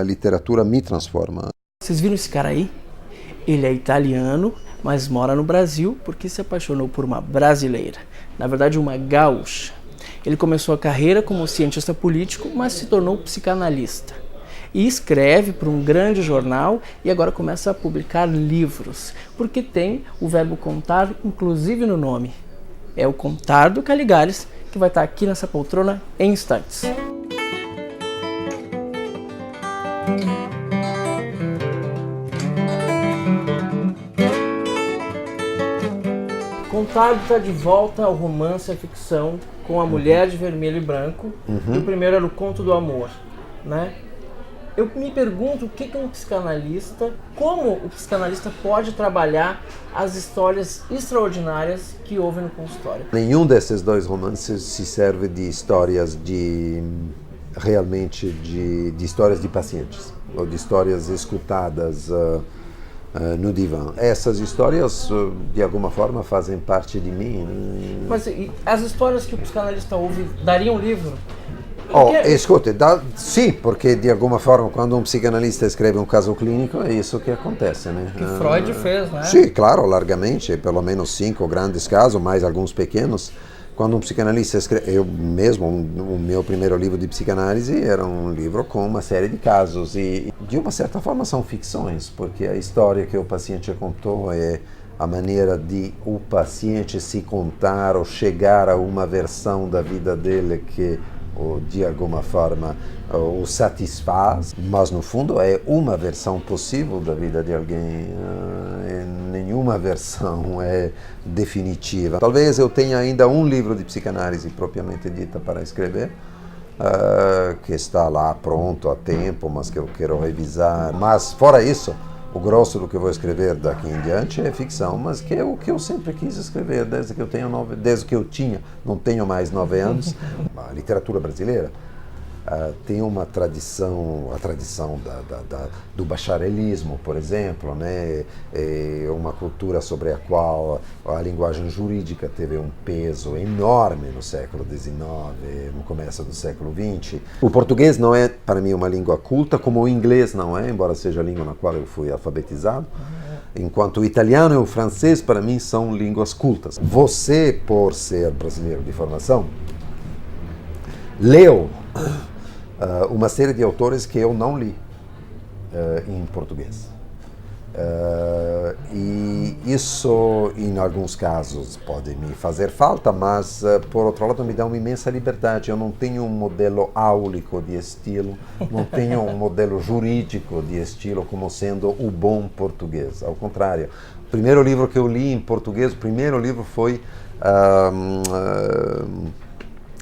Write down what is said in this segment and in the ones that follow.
a literatura me transforma. Vocês viram esse cara aí? Ele é italiano, mas mora no Brasil porque se apaixonou por uma brasileira. Na verdade, uma gaúcha. Ele começou a carreira como cientista político, mas se tornou psicanalista. E escreve para um grande jornal e agora começa a publicar livros, porque tem o verbo contar, inclusive no nome. É o Contardo Caligares, que vai estar aqui nessa poltrona em instantes. Contardo está de volta ao romance e à ficção com A Mulher de Vermelho e Branco. E o primeiro era O Conto do Amor, né? Eu me pergunto o que um psicanalista, como o psicanalista pode trabalhar as histórias extraordinárias que houve no consultório. Nenhum desses dois romances se serve de histórias realmente de histórias de pacientes, ou de histórias escutadas no divã. Essas histórias, de alguma forma, fazem parte de mim. Mas as histórias que o psicanalista ouve dariam livro? Escute, sim, porque de alguma forma quando um psicanalista escreve um caso clínico é isso que acontece, né? Que Freud fez, né? Sim, claro, largamente, pelo menos 5 grandes casos, mais alguns pequenos. Quando um psicanalista escreve, eu mesmo, o meu primeiro livro de psicanálise era um livro com uma série de casos e de uma certa forma são ficções, porque a história que o paciente contou é a maneira de o paciente se contar ou chegar a uma versão da vida dele que ou de alguma forma o satisfaz, mas no fundo é uma versão possível da vida de alguém, nenhuma versão é definitiva. Talvez eu tenha ainda um livro de psicanálise propriamente dita para escrever, que está lá pronto a tempo, mas que eu quero revisar. Mas fora isso, o grosso do que eu vou escrever daqui em diante é ficção, mas que é o que eu sempre quis escrever desde que eu não tenho mais 9 anos. A literatura brasileira tem uma tradição, a tradição do bacharelismo, por exemplo, né? É uma cultura sobre a qual a linguagem jurídica teve um peso enorme no século XIX, no começo do século XX. O português não é, para mim, uma língua culta, como o inglês não é, embora seja a língua na qual eu fui alfabetizado. Enquanto o italiano e o francês, para mim, são línguas cultas. Você, por ser brasileiro de formação, leu uma série de autores que eu não li em português. E isso, em alguns casos, pode me fazer falta, mas, por outro lado, me dá uma imensa liberdade. Eu não tenho um modelo áulico de estilo, não tenho um modelo jurídico de estilo como sendo o bom português. Ao contrário, o primeiro livro que eu li em português, o primeiro livro foi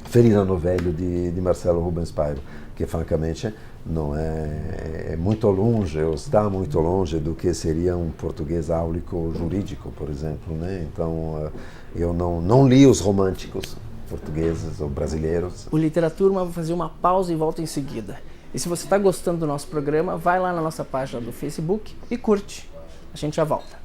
Ferida no Velho, de Marcelo Rubens Paiva, que francamente não é muito longe, ou está muito longe do que seria um português áulico jurídico, por exemplo, né? Então, eu não li os românticos portugueses ou brasileiros. O Literaturma vai fazer uma pausa e volta em seguida. E se você está gostando do nosso programa, vai lá na nossa página do Facebook e curte. A gente já volta.